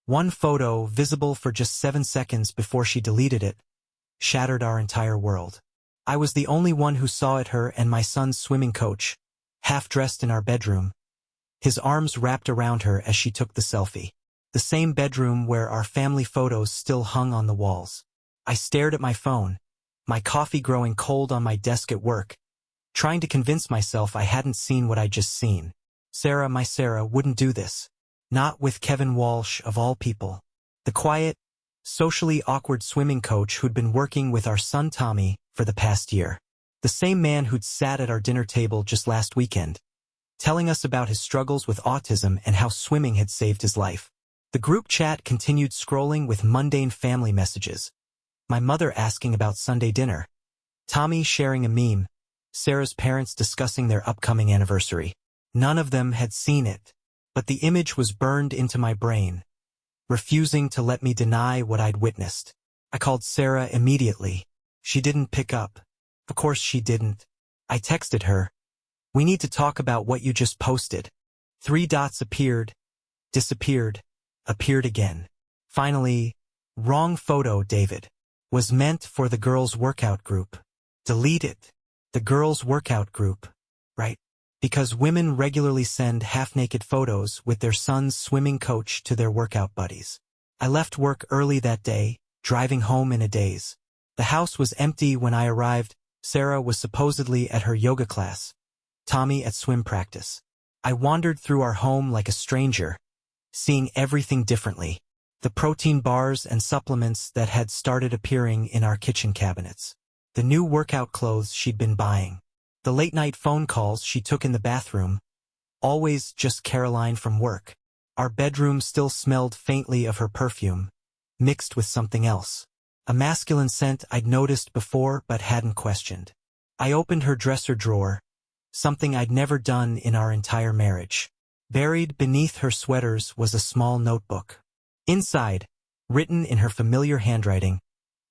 One photo, visible for just 7 seconds before she deleted it, shattered our entire world. I was the only one who saw it, her and my son's swimming coach, half-dressed in our bedroom, his arms wrapped around her as she took the selfie. The same bedroom where our family photos still hung on the walls. I stared at my phone, my coffee growing cold on my desk at work, trying to convince myself I hadn't seen what I'd just seen. Sarah, my Sarah, wouldn't do this. Not with Kevin Walsh, of all people. The quiet, socially awkward swimming coach who'd been working with our son Tommy for the past year. The same man who'd sat at our dinner table just last weekend, telling us about his struggles with autism and how swimming had saved his life. The group chat continued scrolling with mundane family messages. My mother asking about Sunday dinner. Tommy sharing a meme. Sarah's parents discussing their upcoming anniversary. None of them had seen it, but the image was burned into my brain, refusing to let me deny what I'd witnessed. I called Sarah immediately. She didn't pick up. Of course she didn't. I texted her. We need to talk about what you just posted. 3 dots appeared, disappeared, appeared again. Finally, wrong photo, David. Was meant for the girls' workout group. Delete it. The girls' workout group. Right? Because women regularly send half-naked photos with their son's swimming coach to their workout buddies. I left work early that day, driving home in a daze. The house was empty when I arrived. Sarah was supposedly at her yoga class, Tommy at swim practice. I wandered through our home like a stranger, seeing everything differently. The protein bars and supplements that had started appearing in our kitchen cabinets. The new workout clothes she'd been buying. The late-night phone calls she took in the bathroom. Always just Caroline from work. Our bedroom still smelled faintly of her perfume, mixed with something else. A masculine scent I'd noticed before but hadn't questioned. I opened her dresser drawer, something I'd never done in our entire marriage. Buried beneath her sweaters was a small notebook. Inside, written in her familiar handwriting,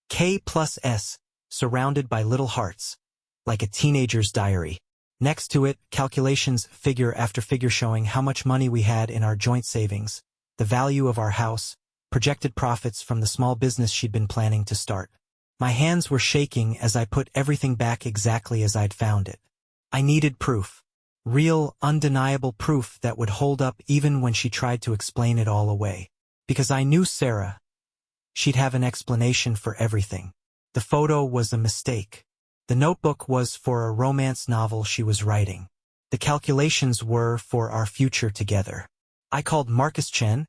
K+S, surrounded by little hearts, like a teenager's diary. Next to it, calculations, figure after figure showing how much money we had in our joint savings, the value of our house, projected profits from the small business she'd been planning to start. My hands were shaking as I put everything back exactly as I'd found it. I needed proof. Real, undeniable proof that would hold up even when she tried to explain it all away. Because I knew Sarah. She'd have an explanation for everything. The photo was a mistake. The notebook was for a romance novel she was writing. The calculations were for our future together. I called Marcus Chen,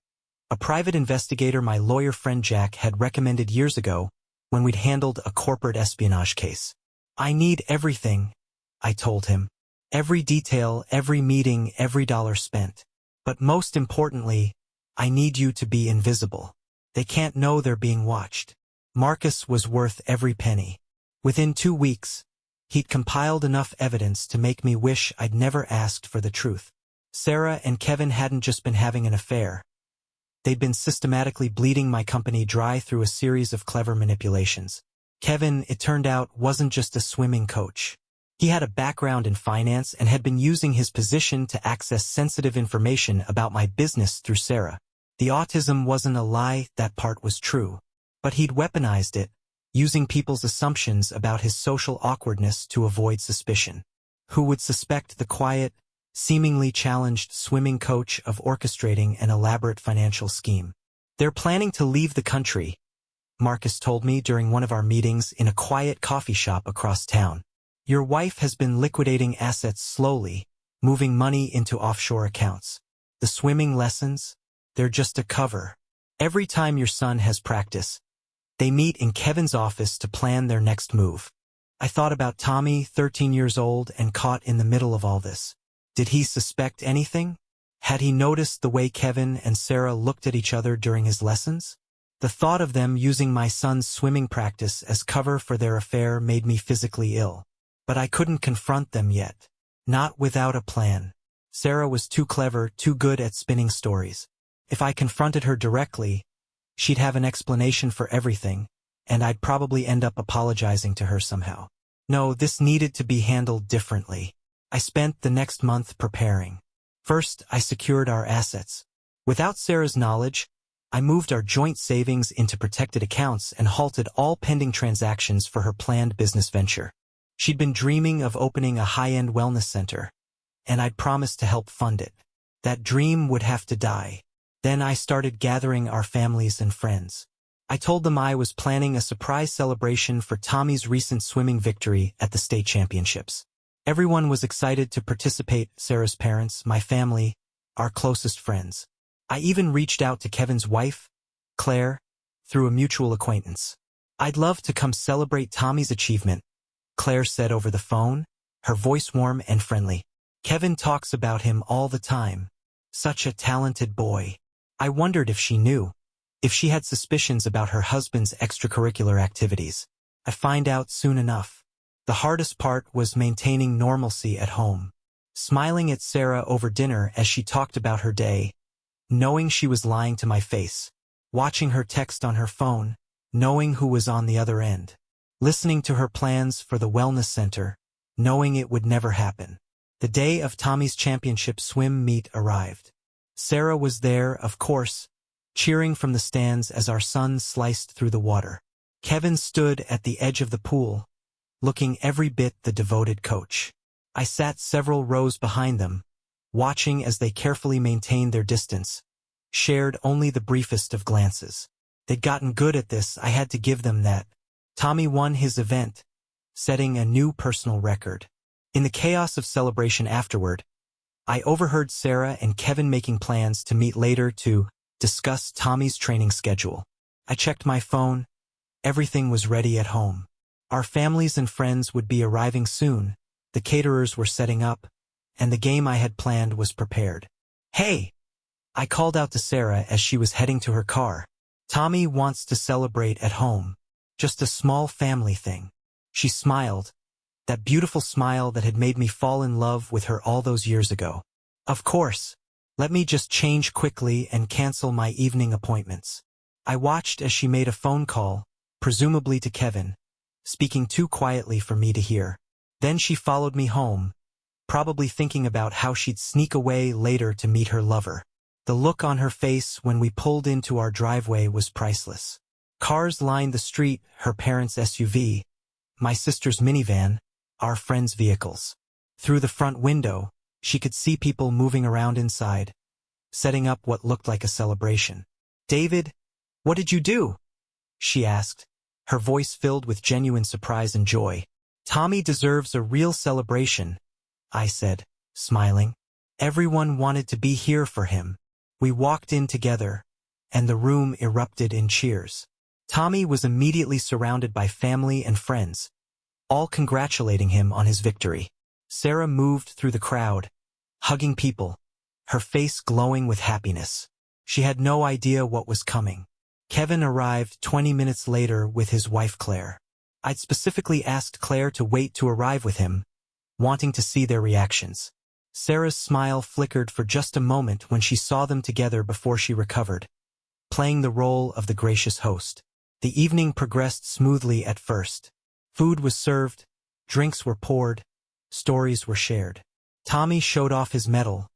a private investigator my lawyer friend Jack had recommended years ago when we'd handled a corporate espionage case. I need everything, I told him. Every detail, every meeting, every dollar spent. But most importantly, I need you to be invisible. They can't know they're being watched. Marcus was worth every penny. Within 2 weeks, he'd compiled enough evidence to make me wish I'd never asked for the truth. Sarah and Kevin hadn't just been having an affair. They'd been systematically bleeding my company dry through a series of clever manipulations. Kevin, it turned out, wasn't just a swimming coach. He had a background in finance and had been using his position to access sensitive information about my business through Sarah. The autism wasn't a lie, that part was true. But he'd weaponized it, using people's assumptions about his social awkwardness to avoid suspicion. Who would suspect the quiet, seemingly challenged swimming coach of orchestrating an elaborate financial scheme? They're planning to leave the country, Marcus told me during one of our meetings in a quiet coffee shop across town. Your wife has been liquidating assets slowly, moving money into offshore accounts. The swimming lessons? They're just a cover. Every time your son has practice, they meet in Kevin's office to plan their next move. I thought about Tommy, 13 years old and caught in the middle of all this. Did he suspect anything? Had he noticed the way Kevin and Sarah looked at each other during his lessons? The thought of them using my son's swimming practice as cover for their affair made me physically ill. But I couldn't confront them yet. Not without a plan. Sarah was too clever, too good at spinning stories. If I confronted her directly, she'd have an explanation for everything, and I'd probably end up apologizing to her somehow. No, this needed to be handled differently. I spent the next month preparing. First, I secured our assets. Without Sarah's knowledge, I moved our joint savings into protected accounts and halted all pending transactions for her planned business venture. She'd been dreaming of opening a high-end wellness center, and I'd promised to help fund it. That dream would have to die. Then I started gathering our families and friends. I told them I was planning a surprise celebration for Tommy's recent swimming victory at the state championships. Everyone was excited to participate: Sarah's parents, my family, our closest friends. I even reached out to Kevin's wife, Claire, through a mutual acquaintance. "I'd love to come celebrate Tommy's achievement," Claire said over the phone, her voice warm and friendly. "Kevin talks about him all the time. Such a talented boy." I wondered if she knew, if she had suspicions about her husband's extracurricular activities. I'd find out soon enough. The hardest part was maintaining normalcy at home. Smiling at Sarah over dinner as she talked about her day, knowing she was lying to my face. Watching her text on her phone, knowing who was on the other end. Listening to her plans for the wellness center, knowing it would never happen. The day of Tommy's championship swim meet arrived. Sarah was there, of course, cheering from the stands as our son sliced through the water. Kevin stood at the edge of the pool, looking every bit the devoted coach. I sat several rows behind them, watching as they carefully maintained their distance, shared only the briefest of glances. They'd gotten good at this, I had to give them that. Tommy won his event, setting a new personal record. In the chaos of celebration afterward, I overheard Sarah and Kevin making plans to meet later to discuss Tommy's training schedule. I checked my phone. Everything was ready at home. Our families and friends would be arriving soon. The caterers were setting up, and the game I had planned was prepared. "Hey!" I called out to Sarah as she was heading to her car. "Tommy wants to celebrate at home. Just a small family thing." She smiled, that beautiful smile that had made me fall in love with her all those years ago. "Of course. Let me just change quickly and cancel my evening appointments." I watched as she made a phone call, presumably to Kevin, speaking too quietly for me to hear. Then she followed me home, probably thinking about how she'd sneak away later to meet her lover. The look on her face when we pulled into our driveway was priceless. Cars lined the street, her parents' SUV, my sister's minivan, our friends' vehicles. Through the front window, she could see people moving around inside, setting up what looked like a celebration. "David, what did you do?" she asked, her voice filled with genuine surprise and joy. "Tommy deserves a real celebration," I said, smiling. Everyone wanted to be here for him. We walked in together, and the room erupted in cheers. Tommy was immediately surrounded by family and friends, all congratulating him on his victory. Sarah moved through the crowd, hugging people, her face glowing with happiness. She had no idea what was coming. Kevin arrived 20 minutes later with his wife Claire. I'd specifically asked Claire to wait to arrive with him, wanting to see their reactions. Sarah's smile flickered for just a moment when she saw them together before she recovered, playing the role of the gracious host. The evening progressed smoothly at first. Food was served, drinks were poured, stories were shared. Tommy showed off his medal,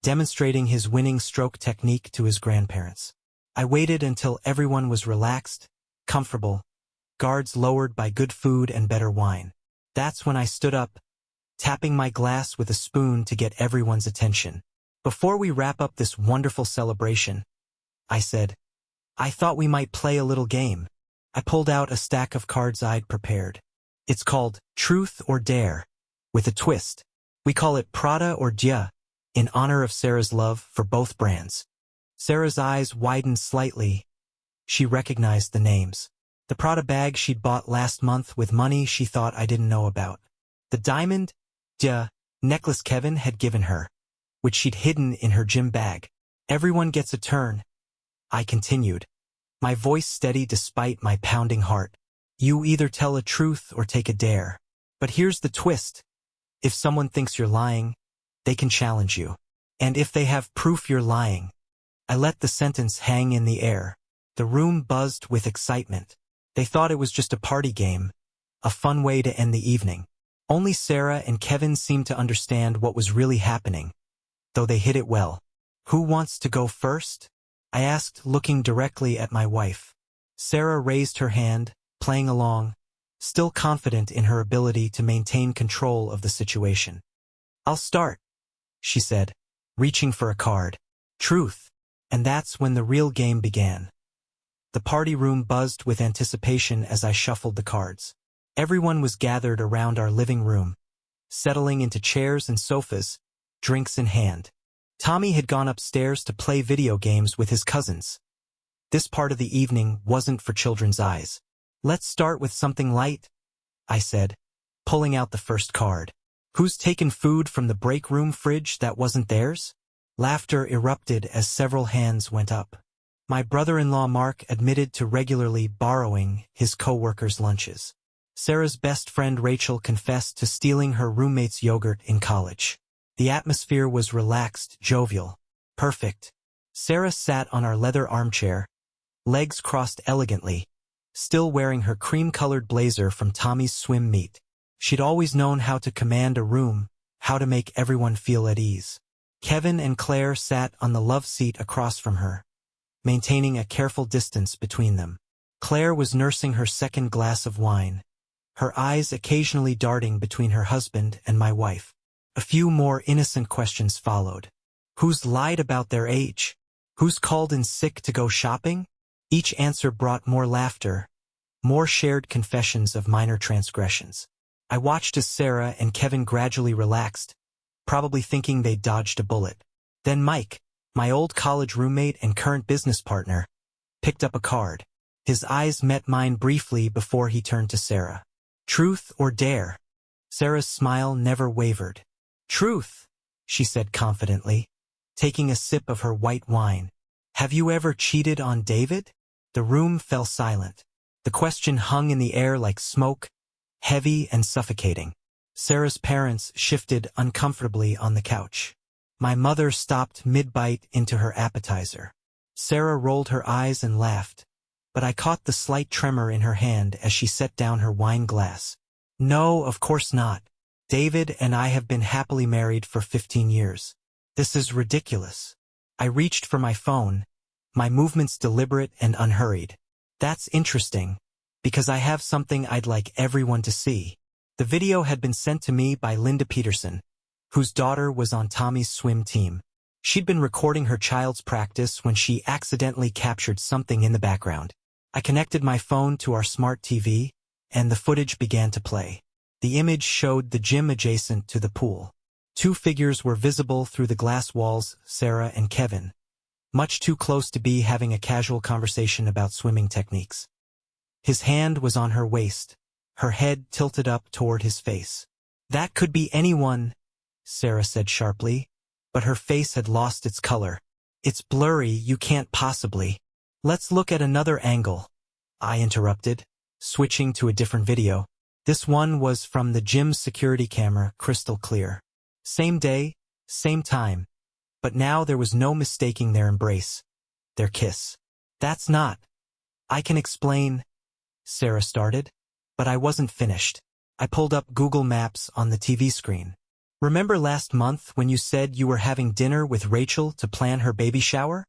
demonstrating his winning stroke technique to his grandparents. I waited until everyone was relaxed, comfortable, guards lowered by good food and better wine. That's when I stood up, tapping my glass with a spoon to get everyone's attention. "Before we wrap up this wonderful celebration," I said, "I thought we might play a little game." I pulled out a stack of cards I'd prepared. It's called Truth or Dare, with a twist. We call it Prada or Dia, in honor of Sarah's love for both brands. Sarah's eyes widened slightly. She recognized the names. The Prada bag she'd bought last month with money she thought I didn't know about. The diamond, Dia, necklace Kevin had given her, which she'd hidden in her gym bag. "Everyone gets a turn," I continued, my voice steady despite my pounding heart. "You either tell a truth or take a dare. But here's the twist. If someone thinks you're lying, they can challenge you. And if they have proof you're lying." I let the sentence hang in the air. The room buzzed with excitement. They thought it was just a party game, a fun way to end the evening. Only Sarah and Kevin seemed to understand what was really happening, though they hid it well. "Who wants to go first?" I asked, looking directly at my wife. Sarah raised her hand, playing along, still confident in her ability to maintain control of the situation. "I'll start," she said, reaching for a card. "Truth." And that's when the real game began. The party room buzzed with anticipation as I shuffled the cards. Everyone was gathered around our living room, settling into chairs and sofas, drinks in hand. Tommy had gone upstairs to play video games with his cousins. This part of the evening wasn't for children's eyes. "Let's start with something light," I said, pulling out the first card. "Who's taken food from the break room fridge that wasn't theirs?" Laughter erupted as several hands went up. My brother-in-law Mark admitted to regularly borrowing his co-workers' lunches. Sarah's best friend Rachel confessed to stealing her roommate's yogurt in college. The atmosphere was relaxed, jovial, perfect. Sarah sat on our leather armchair, legs crossed elegantly, still wearing her cream-colored blazer from Tommy's swim meet. She'd always known how to command a room, how to make everyone feel at ease. Kevin and Claire sat on the love seat across from her, maintaining a careful distance between them. Claire was nursing her second glass of wine, her eyes occasionally darting between her husband and my wife. A few more innocent questions followed. Who's lied about their age? Who's called in sick to go shopping? Each answer brought more laughter, more shared confessions of minor transgressions. I watched as Sarah and Kevin gradually relaxed, probably thinking they'd dodged a bullet. Then Mike, my old college roommate and current business partner, picked up a card. His eyes met mine briefly before he turned to Sarah. "Truth or dare?" Sarah's smile never wavered. "Truth," she said confidently, taking a sip of her white wine. "Have you ever cheated on David?" The room fell silent. The question hung in the air like smoke, heavy and suffocating. Sarah's parents shifted uncomfortably on the couch. My mother stopped mid-bite into her appetizer. Sarah rolled her eyes and laughed, but I caught the slight tremor in her hand as she set down her wine glass. "No, of course not. David and I have been happily married for 15 years. This is ridiculous." I reached for my phone, my movements deliberate and unhurried. "That's interesting, because I have something I'd like everyone to see." The video had been sent to me by Linda Peterson, whose daughter was on Tommy's swim team. She'd been recording her child's practice when she accidentally captured something in the background. I connected my phone to our smart TV, and the footage began to play. The image showed the gym adjacent to the pool. Two figures were visible through the glass walls, Sarah and Kevin, much too close to be having a casual conversation about swimming techniques. His hand was on her waist, her head tilted up toward his face. "That could be anyone," Sarah said sharply, but her face had lost its color. "It's blurry, you can't possibly." "Let's look at another angle," I interrupted, switching to a different video. This one was from the gym's security camera, crystal clear. Same day, same time, but now there was no mistaking their embrace, their kiss. "That's not." "I can explain," Sarah started, but I wasn't finished. I pulled up Google Maps on the TV screen. "Remember last month when you said you were having dinner with Rachel to plan her baby shower?"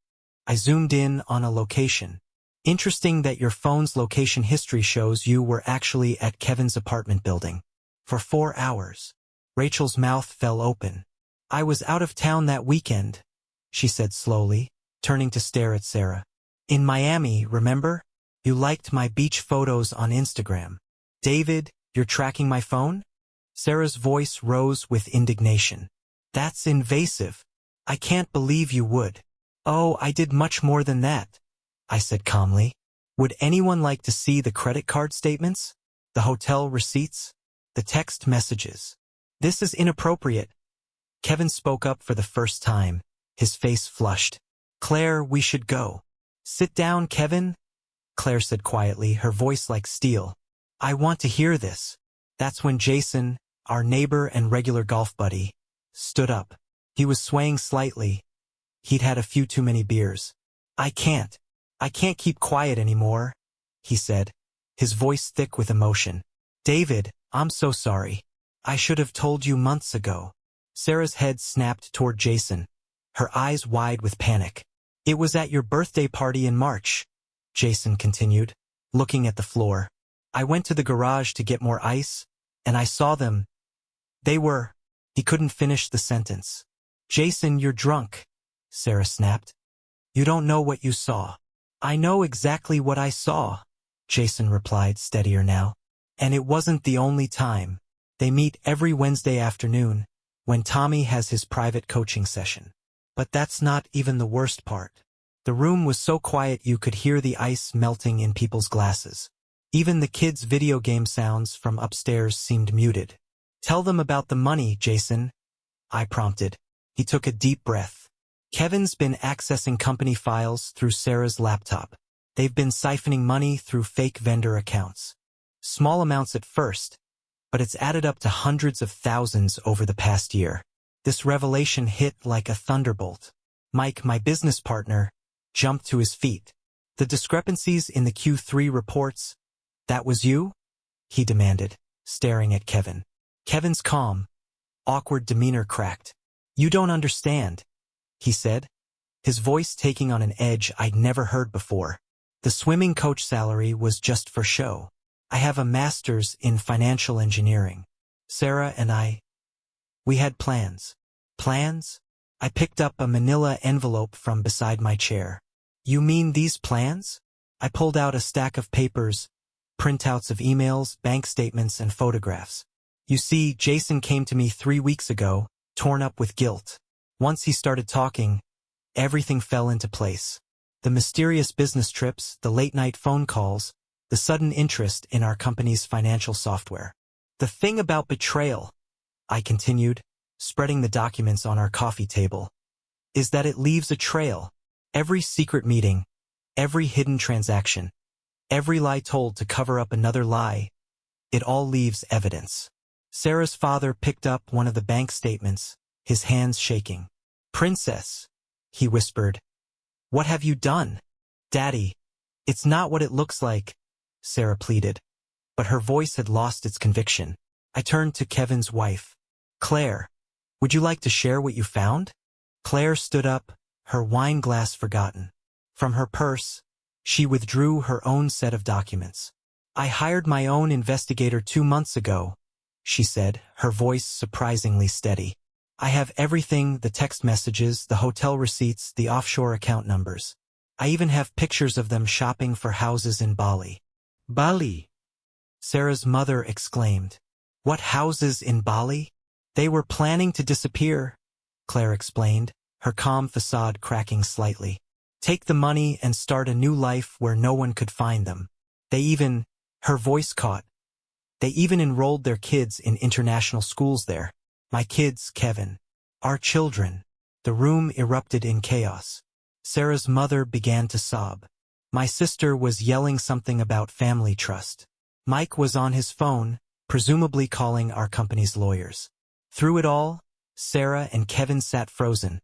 I zoomed in on a location. "Interesting that your phone's location history shows you were actually at Kevin's apartment building. For 4 hours. Rachel's mouth fell open. "I was out of town that weekend," she said slowly, turning to stare at Sarah. "In Miami, remember? You liked my beach photos on Instagram. David, you're tracking my phone?" Sarah's voice rose with indignation. "That's invasive. I can't believe you would." "Oh, I did much more than that," I said calmly. "Would anyone like to see the credit card statements? The hotel receipts? The text messages?" "This is inappropriate." Kevin spoke up for the first time, his face flushed. "Claire, we should go." "Sit down, Kevin," Claire said quietly, her voice like steel. "I want to hear this." That's when Jason, our neighbor and regular golf buddy, stood up. He was swaying slightly. He'd had a few too many beers. I can't keep quiet anymore," he said, his voice thick with emotion. "David, I'm so sorry. I should have told you months ago." Sarah's head snapped toward Jason, her eyes wide with panic. It was at your birthday party in March, Jason continued, looking at the floor. I went to the garage to get more ice, and I saw them. They were... He couldn't finish the sentence. Jason, you're drunk, Sarah snapped. You don't know what you saw. I know exactly what I saw, Jason replied, steadier now. And it wasn't the only time. They meet every Wednesday afternoon, when Tommy has his private coaching session. But that's not even the worst part. The room was so quiet you could hear the ice melting in people's glasses. Even the kids' video game sounds from upstairs seemed muted. Tell them about the money, Jason, I prompted. He took a deep breath. Kevin's been accessing company files through Sarah's laptop. They've been siphoning money through fake vendor accounts. Small amounts at first, but it's added up to hundreds of thousands over the past year. This revelation hit like a thunderbolt. Mike, my business partner, jumped to his feet. The discrepancies in the Q3 reports, that was you? He demanded, staring at Kevin. Kevin's calm, awkward demeanor cracked. You don't understand, he said, his voice taking on an edge I'd never heard before. The swimming coach salary was just for show. I have a master's in financial engineering. Sarah and we had plans. Plans? I picked up a manila envelope from beside my chair. You mean these plans? I pulled out a stack of papers, printouts of emails, bank statements, and photographs. You see, Jason came to me 3 weeks ago, torn up with guilt. Once he started talking, everything fell into place. The mysterious business trips, the late-night phone calls, the sudden interest in our company's financial software. The thing about Betrayal, I continued, spreading the documents on our coffee table, is that it leaves a trail. Every secret meeting, every hidden transaction, every lie told to cover up another lie, it all leaves evidence. Sarah's father picked up one of the bank statements, his hands shaking. Princess, he whispered. What have you done? Daddy, it's not what it looks like, Sarah pleaded. But her voice had lost its conviction. I turned to Kevin's wife. Claire, would you like to share what you found? Claire stood up, her wine glass forgotten. From her purse, she withdrew her own set of documents. I hired my own investigator 2 months ago, she said, her voice surprisingly steady. I have everything, the text messages, the hotel receipts, the offshore account numbers. I even have pictures of them shopping for houses in Bali. Bali? Sarah's mother exclaimed. What houses in Bali? They were planning to disappear, Claire explained, her calm facade cracking slightly. Take the money and start a new life where no one could find them. Her voice caught. They even enrolled their kids in international schools there. My kids, Kevin. Our children. The room erupted in chaos. Sarah's mother began to sob. My sister was yelling something about family trust. Mike was on his phone, presumably calling our company's lawyers. Through it all, Sarah and Kevin sat frozen,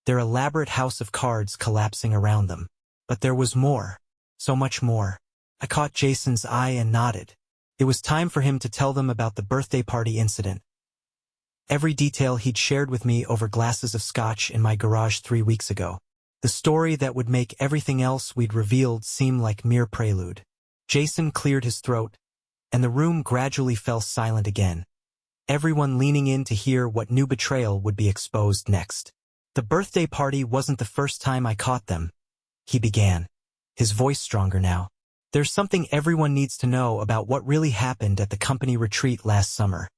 their elaborate house of cards collapsing around them. But there was more. So much more. I caught Jason's eye and nodded. It was time for him to tell them about the birthday party incident. Every detail he'd shared with me over glasses of scotch in my garage 3 weeks ago. The story that would make everything else we'd revealed seem like mere prelude. Jason cleared his throat, and the room gradually fell silent again, everyone leaning in to hear what new betrayal would be exposed next. The birthday party wasn't the first time I caught them, he began, his voice stronger now. There's something everyone needs to know about what really happened at the company retreat last summer.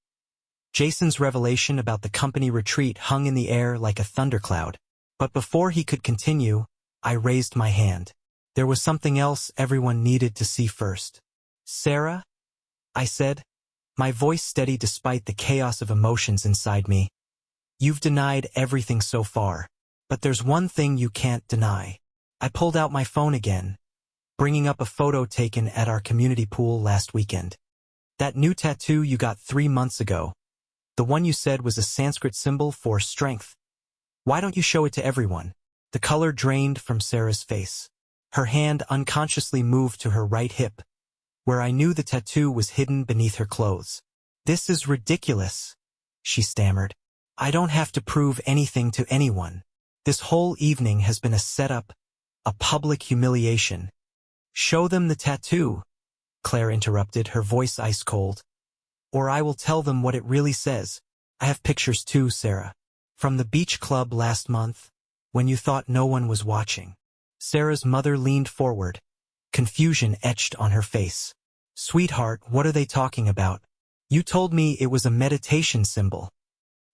Jason's revelation about the company retreat hung in the air like a thundercloud. But before he could continue, I raised my hand. There was something else everyone needed to see first. Sarah? I said, my voice steady despite the chaos of emotions inside me. You've denied everything so far, but there's one thing you can't deny. I pulled out my phone again, bringing up a photo taken at our community pool last weekend. That new tattoo you got 3 months ago, the one you said was a Sanskrit symbol for strength. Why don't you show it to everyone? The color drained from Sarah's face. Her hand unconsciously moved to her right hip, where I knew the tattoo was hidden beneath her clothes. This is ridiculous, she stammered. I don't have to prove anything to anyone. This whole evening has been a setup, A public humiliation. Show them the tattoo, Claire interrupted, her voice ice cold. Or I will tell them what it really says. I have pictures too, Sarah. From the beach club last month, when you thought no one was watching. Sarah's mother leaned forward, confusion etched on her face. Sweetheart, what are they talking about? You told me it was a meditation symbol.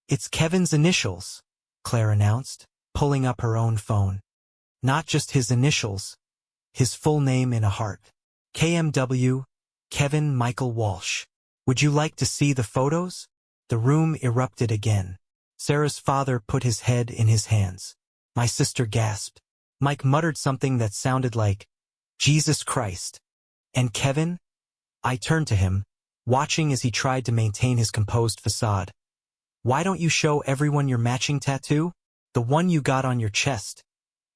It's Kevin's initials, Claire announced, pulling up her own phone. Not just his initials, his full name in a heart. KMW, Kevin Michael Walsh. Would you like to see the photos? The room erupted again. Sarah's father put his head in his hands. My sister gasped. Mike muttered something that sounded like, Jesus Christ. And Kevin? I turned to him, watching as he tried to maintain his composed facade. Why don't you show everyone your matching tattoo? The one you got on your chest.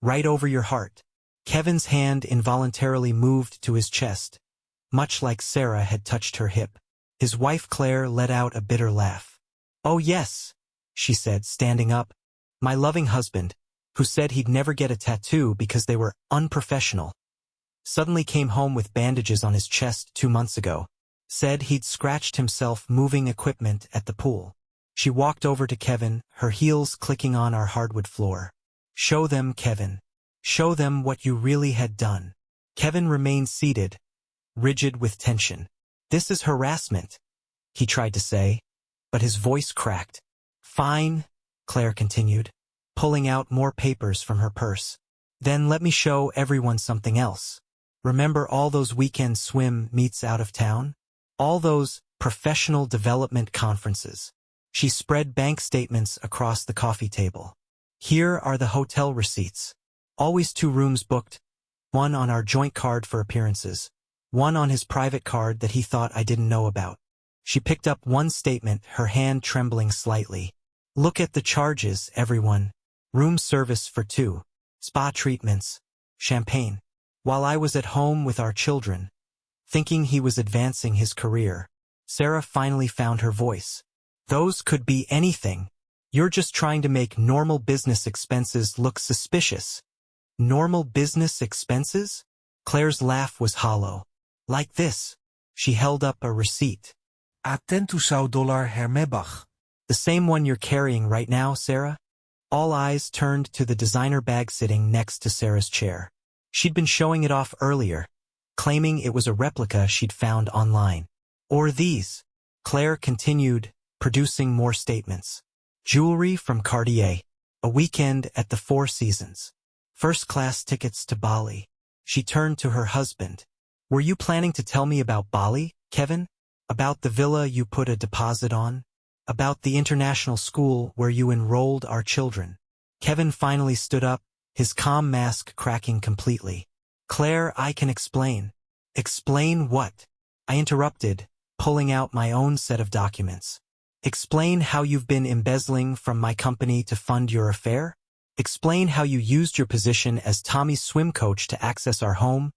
Right over your heart. Kevin's hand involuntarily moved to his chest, much like Sarah had touched her hip. His wife Claire let out a bitter laugh. Oh yes, she said, standing up. My loving husband, who said he'd never get a tattoo because they were unprofessional, suddenly came home with bandages on his chest 2 months ago. Said he'd scratched himself moving equipment at the pool. She walked over to Kevin, her heels clicking on our hardwood floor. Show them, Kevin. Show them what you really had done. Kevin remained seated, rigid with tension. This is harassment, he tried to say, but his voice cracked. Fine, Claire continued, pulling out more papers from her purse. Then let me show everyone something else. Remember all those weekend swim meets out of town? All those professional development conferences. She spread bank statements across the coffee table. Here are the hotel receipts. Always 2 rooms booked, one on our joint card for appearances, one on his private card that he thought I didn't know about. She picked up one statement, her hand trembling slightly. Look at the charges, everyone. Room service for 2, spa treatments, champagne. While I was at home with our children, thinking he was advancing his career, Sarah finally found her voice. Those could be anything. You're just trying to make normal business expenses look suspicious. Normal business expenses? Claire's laugh was hollow. Like this. She held up a receipt. $800 hermebach. The same one you're carrying right now, Sarah? All eyes turned to the designer bag sitting next to Sarah's chair. She'd been showing it off earlier, claiming it was a replica she'd found online. Or these. Claire continued, producing more statements. Jewelry from Cartier. A weekend at the Four Seasons. First-class tickets to Bali. She turned to her husband. Were you planning to tell me about Bali, Kevin? About the villa you put a deposit on? About the international school where you enrolled our children? Kevin finally stood up, his calm mask cracking completely. Claire, I can explain. Explain what? I interrupted, pulling out my own set of documents. Explain how you've been embezzling from my company to fund your affair? Explain how you used your position as Tommy's swim coach to access our home,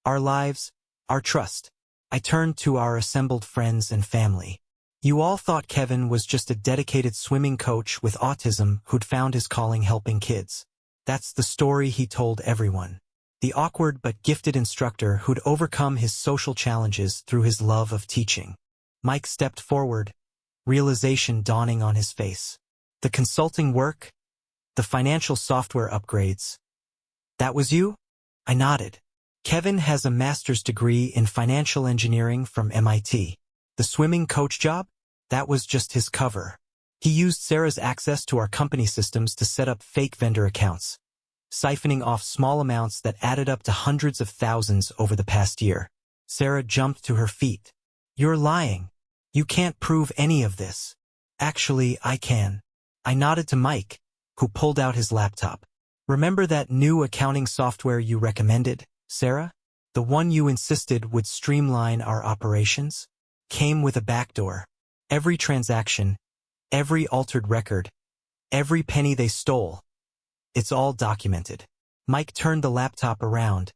our lives, our trust. I turned to our assembled friends and family. You all thought Kevin was just a dedicated swimming coach with autism who'd found his calling helping kids. That's the story he told everyone. The awkward but gifted instructor who'd overcome his social challenges through his love of teaching. Mike stepped forward, realization dawning on his face. The consulting work? The financial software upgrades. That was you? I nodded. Kevin has a master's degree in financial engineering from MIT. The swimming coach job? That was just his cover. He used Sarah's access to our company systems to set up fake vendor accounts, siphoning off small amounts that added up to hundreds of thousands over the past year. Sarah jumped to her feet. You're lying. You can't prove any of this. Actually, I can. I nodded to Mike, who pulled out his laptop. Remember that new accounting software you recommended, Sarah? The one you insisted would streamline our operations? Came with a backdoor. Every transaction, every altered record, every penny they stole. It's all documented. Mike turned the laptop around,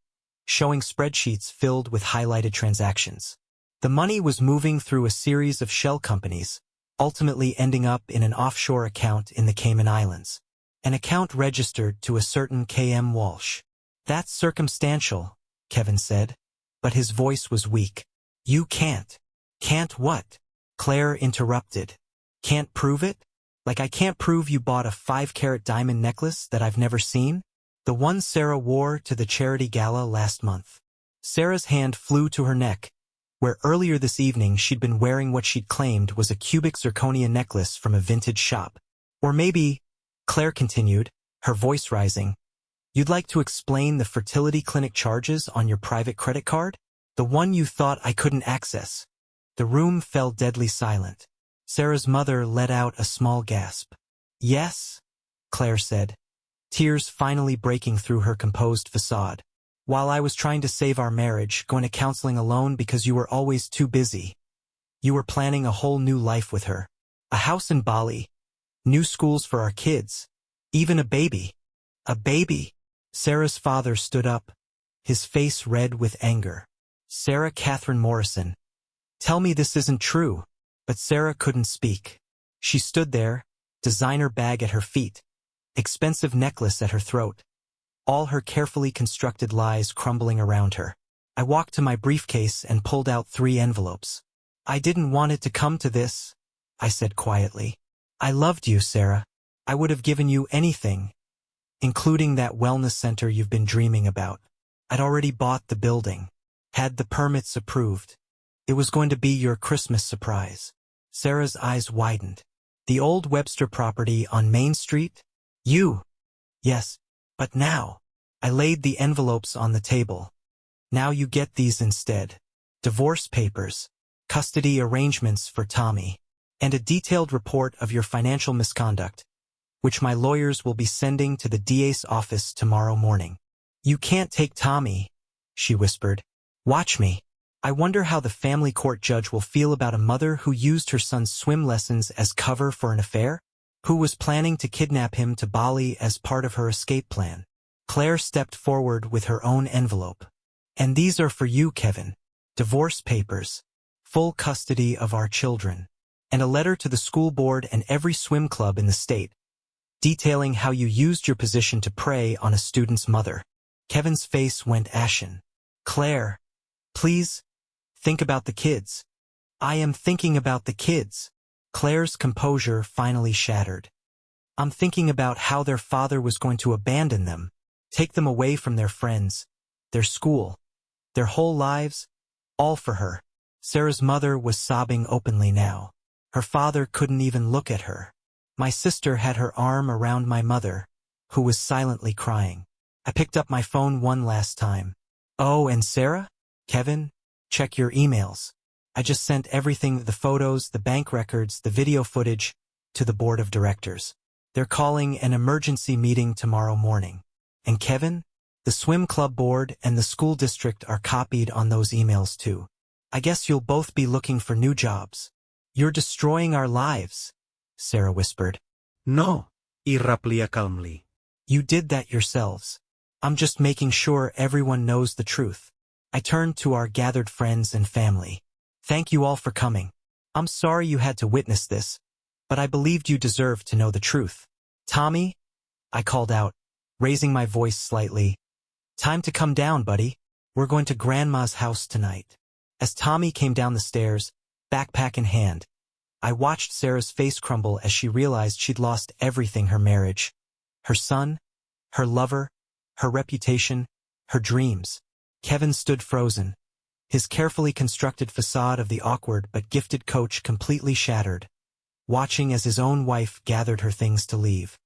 showing spreadsheets filled with highlighted transactions. The money was moving through a series of shell companies, ultimately ending up in an offshore account in the Cayman Islands. An account registered to a certain KM Walsh. That's circumstantial, Kevin said, but his voice was weak. You can't. Can't what? Claire interrupted. Can't prove it? Like I can't prove you bought a 5-carat diamond necklace that I've never seen? The one Sarah wore to the charity gala last month. Sarah's hand flew to her neck, where earlier this evening she'd been wearing what she'd claimed was a cubic zirconia necklace from a vintage shop. Or maybe, Claire continued, her voice rising, you'd like to explain the fertility clinic charges on your private credit card? The one you thought I couldn't access. The room fell deadly silent. Sarah's mother let out a small gasp. Yes, Claire said, tears finally breaking through her composed facade. While I was trying to save our marriage, going to counseling alone because you were always too busy. You were planning a whole new life with her. A house in Bali. New schools for our kids. Even a baby. A baby. Sarah's father stood up, his face red with anger. Sarah Catherine Morrison. Tell me this isn't true. But Sarah couldn't speak. She stood there, designer bag at her feet, expensive necklace at her throat, all her carefully constructed lies crumbling around her. I walked to my briefcase and pulled out 3 envelopes. I didn't want it to come to this, I said quietly. I loved you, Sarah. I would have given you anything, including that wellness center you've been dreaming about. I'd already bought the building, had the permits approved. It was going to be your Christmas surprise. Sarah's eyes widened. The old Webster property on Main Street? You? Yes, but now. I laid the envelopes on the table. Now you get these instead. Divorce papers, custody arrangements for Tommy, and a detailed report of your financial misconduct, which my lawyers will be sending to the DA's office tomorrow morning. You can't take Tommy, she whispered. Watch me. I wonder how the family court judge will feel about a mother who used her son's swim lessons as cover for an affair, who was planning to kidnap him to Bali as part of her escape plan. Claire stepped forward with her own envelope. And these are for you, Kevin. Divorce papers, full custody of our children, and a letter to the school board and every swim club in the state, detailing how you used your position to prey on a student's mother. Kevin's face went ashen. Claire, please, think about the kids. I am thinking about the kids. Claire's composure finally shattered. I'm thinking about how their father was going to abandon them, take them away from their friends, their school, their whole lives, all for her. Sarah's mother was sobbing openly now. Her father couldn't even look at her. My sister had her arm around my mother, who was silently crying. I picked up my phone one last time. Oh, and Sarah? Kevin, check your emails. I just sent everything, the photos, the bank records, the video footage, to the board of directors. They're calling an emergency meeting tomorrow morning. And Kevin, the swim club board and the school district are copied on those emails too. I guess you'll both be looking for new jobs. You're destroying our lives, Sarah whispered. No, Irraplia calmly. You did that yourselves. I'm just making sure everyone knows the truth. I turned to our gathered friends and family. Thank you all for coming. I'm sorry you had to witness this, but I believed you deserved to know the truth. Tommy, I called out, raising my voice slightly. Time to come down, buddy. We're going to Grandma's house tonight. As Tommy came down the stairs, backpack in hand, I watched Sarah's face crumble as she realized she'd lost everything: her marriage, her son, her lover, her reputation, her dreams. Kevin stood frozen, his carefully constructed facade of the awkward but gifted coach completely shattered, watching as his own wife gathered her things to leave.